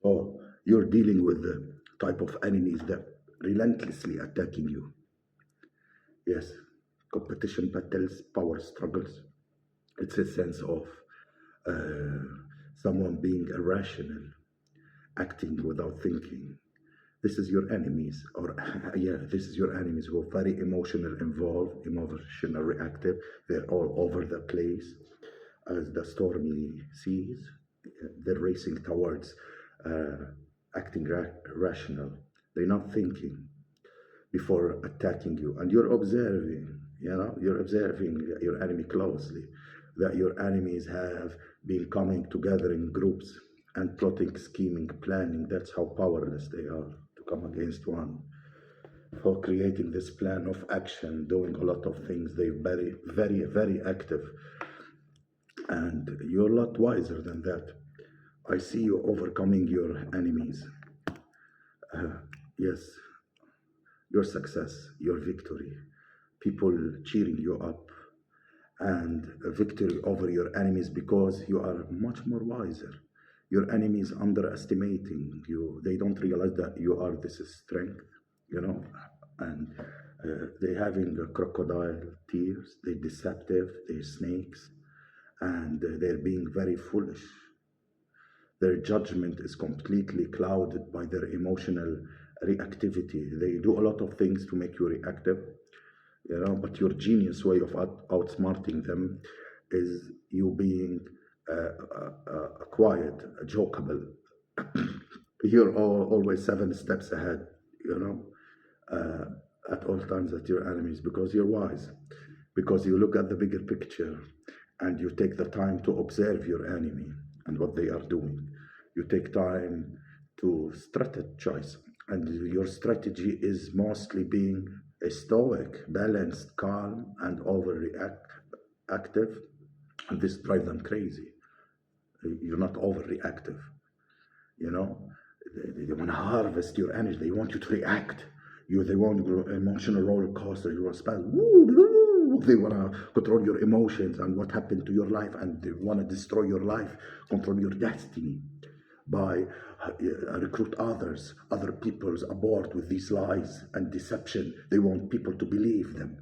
or you're dealing with the type of enemies that relentlessly attacking you. Yes, competition battles, power struggles. It's a sense of uh, someone being irrational, acting without thinking. This is your enemies, or yeah, this is your enemies who are very emotional involved, emotional reactive. They're all over the place as the stormy seas. They're racing towards uh, acting rational. They're not thinking before attacking you, and you're observing. You're observing your enemy closely. That your enemies have been coming together in groups and plotting, scheming, planning. That's how powerless they are to come against one. For creating this plan of action, doing a lot of things, they're very, very, very active, and you're a lot wiser than that. I see you overcoming your enemies. Yes, your success, your victory, people cheering you up, and a victory over your enemies because you are much more wiser. Your enemies underestimating you. They don't realize that you are this strength, you know, and they having crocodile tears. They're deceptive. They're snakes, and they're being very foolish. Their judgment is completely clouded by their emotional reactivity. They do a lot of things to make you reactive, but your genius way of outsmarting them is you being quiet, jokeable. You're always 7 steps ahead, you know, at all times at your enemies because you're wise, because you look at the bigger picture and you take the time to observe your enemy and what they are doing. You take time to strategize, and your strategy is mostly being a stoic, balanced, calm, and overreact active, and this drives them crazy. You're not overreactive, you know. They want to harvest your energy. They want you to react. They want emotional roller coaster. You want to spend. They want to control your emotions and what happened to your life, and they want to destroy your life, control your destiny by recruit other peoples aboard with these lies and deception. They want people to believe them,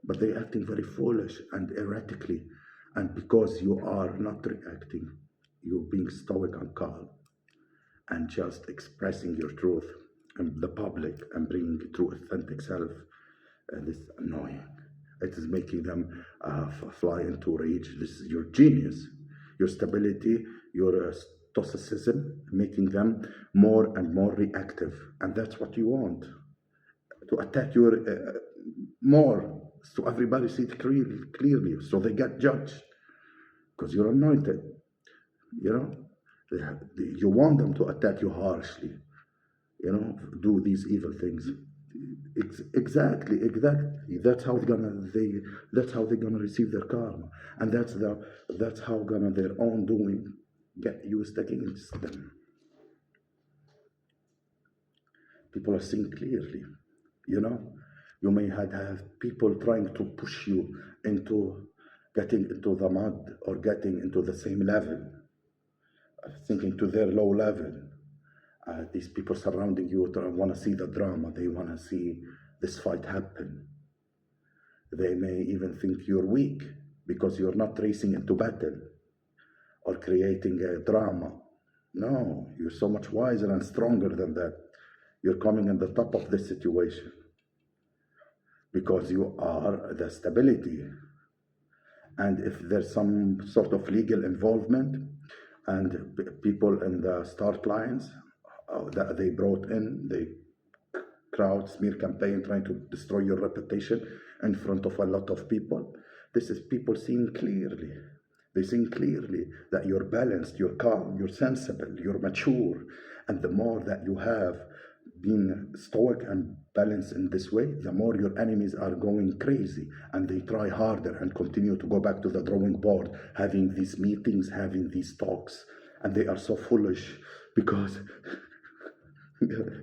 but they're acting very foolish and erratically. And because you are not reacting, you're being stoic and calm and just expressing your truth in the public and bringing it to authentic self. And it's annoying. It is making them fly into rage. This is your genius, your stability, your stoicism, making them more and more reactive. And that's what you want, to attack your more, so everybody see it clearly, so they get judged because you're anointed. You know, you want them to attack you harshly. Do these evil things. Exactly. That's how they're gonna receive their karma, and that's how gonna their own doing get used against them. People are seeing clearly. You know, you may have people trying to push you into getting into the mud or getting into the same level, thinking to their low level. These people surrounding you want to see the drama. They want to see this fight happen. They may even think you're weak because you're not racing into battle or creating a drama. No, you're so much wiser and stronger than that. You're coming on the top of this situation because you are the stability. And if there's some sort of legal involvement and people in the start lines that they brought in, they crowd smear campaign trying to destroy your reputation in front of a lot of people. This is people seeing clearly. They see clearly that you're balanced, you're calm, you're sensible, you're mature. And the more that you have been stoic and balanced in this way, the more your enemies are going crazy and they try harder and continue to go back to the drawing board, having these meetings, having these talks. And they are so foolish because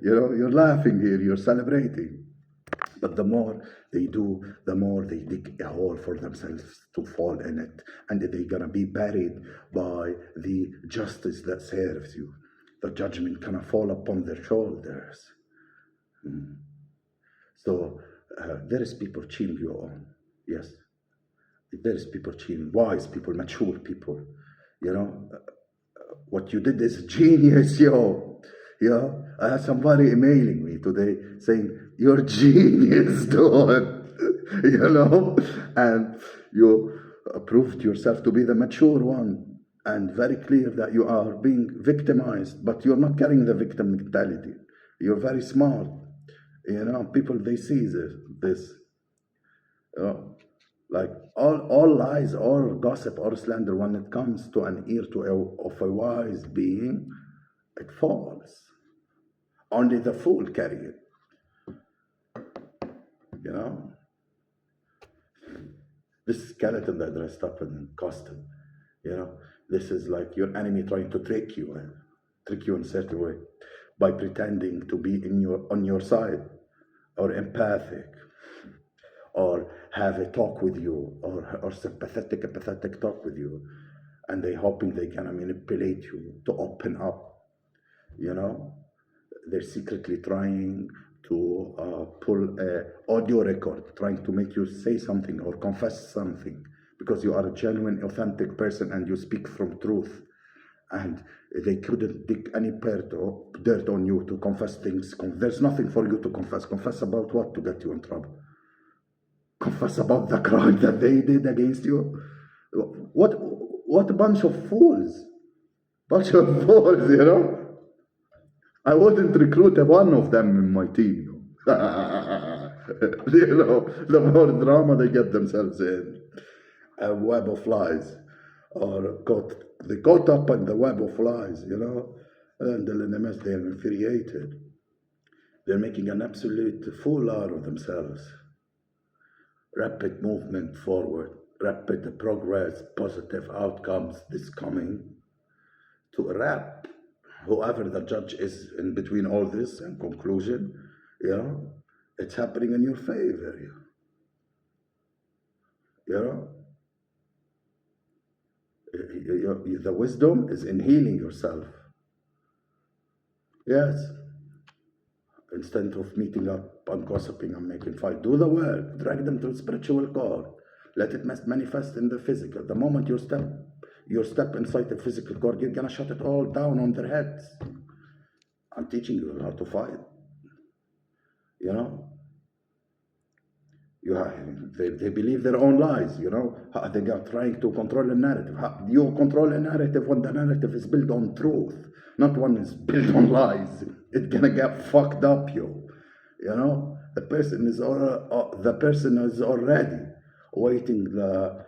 you're laughing here, you're celebrating. But the more they do, the more they dig a hole for themselves to fall in it. And they're going to be buried by the justice that serves you. the judgment gonna fall upon their shoulders. So there is people cheering you on. Yes, there is people cheering, wise people, mature people. You know, what you did is genius, yo. Yeah, I had somebody emailing me today saying, "You're genius, dude." You know, and you proved yourself to be the mature one, and very clear that you are being victimized, but you're not carrying the victim mentality. You're very smart. You know, people, they see this. Like all lies, all gossip, or slander, when it comes to an ear of a wise being, it falls. Only the fool carry it. You know, this skeleton that dressed up in costume. You know, this is like your enemy trying to trick you in a certain way by pretending to be on your side, or empathic, or have a talk with you, or sympathetic, empathetic talk with you, and they hoping they can manipulate you to open up. You know, they're secretly trying to pull a audio record, trying to make you say something or confess something, because you are a genuine, authentic person and you speak from truth. And they couldn't dig any dirt on you to confess things. There's nothing for you to confess. Confess about what to get you in trouble? Confess about the crime that they did against you? What a bunch of fools. Bunch of fools, you know? I wouldn't recruit one of them in my team. You know, the more drama they get themselves in, a web of lies, or they caught up in the web of lies, you know, and they're infuriated. They're making an absolute fool out of themselves. Rapid movement forward, rapid progress, positive outcomes, this coming to a wrap. Whoever the judge is in between all this and conclusion, you know, it's happening in your favor. You know, the wisdom is in healing yourself. Yes. Instead of meeting up and gossiping and making fight, do the work, drag them to the spiritual core, let it manifest in the physical. The moment you step inside the physical core, you're gonna shut it all down on their heads. I'm teaching you how to fight. You know, they believe their own lies. You know, they are trying to control a narrative. You control a narrative when the narrative is built on truth, not one is built on lies. It's gonna get fucked up, you know. The person is already waiting the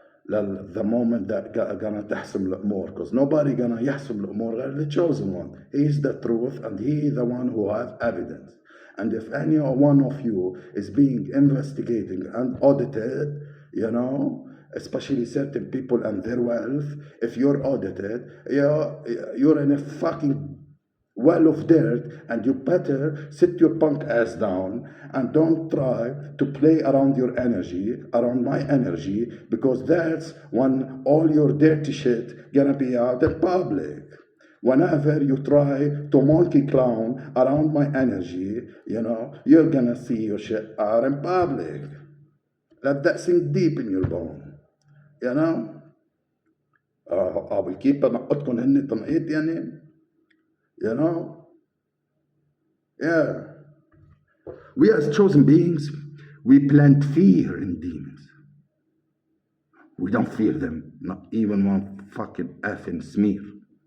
moment that gonna تحسم more, because nobody gonna يحسم more than the chosen one. He is the truth, and he is the one who has evidence. And if any one of you is being investigated and audited, you know, especially certain people and their wealth, if you're audited, you're in a fucking well of dirt, and you better sit your punk ass down and don't try to play around your energy, around my energy, because that's when all your dirty shit gonna be out in public. Whenever you try to monkey clown around my energy, you know, you're gonna see your shit out in public. Let that sink deep in your bone, you know. I will keep نقطكم هن تنقيط يعني. You know? Yeah. We as chosen beings, we plant fear in demons. We don't fear them, not even one fucking effing smear.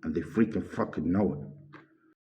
And they freaking fucking know it.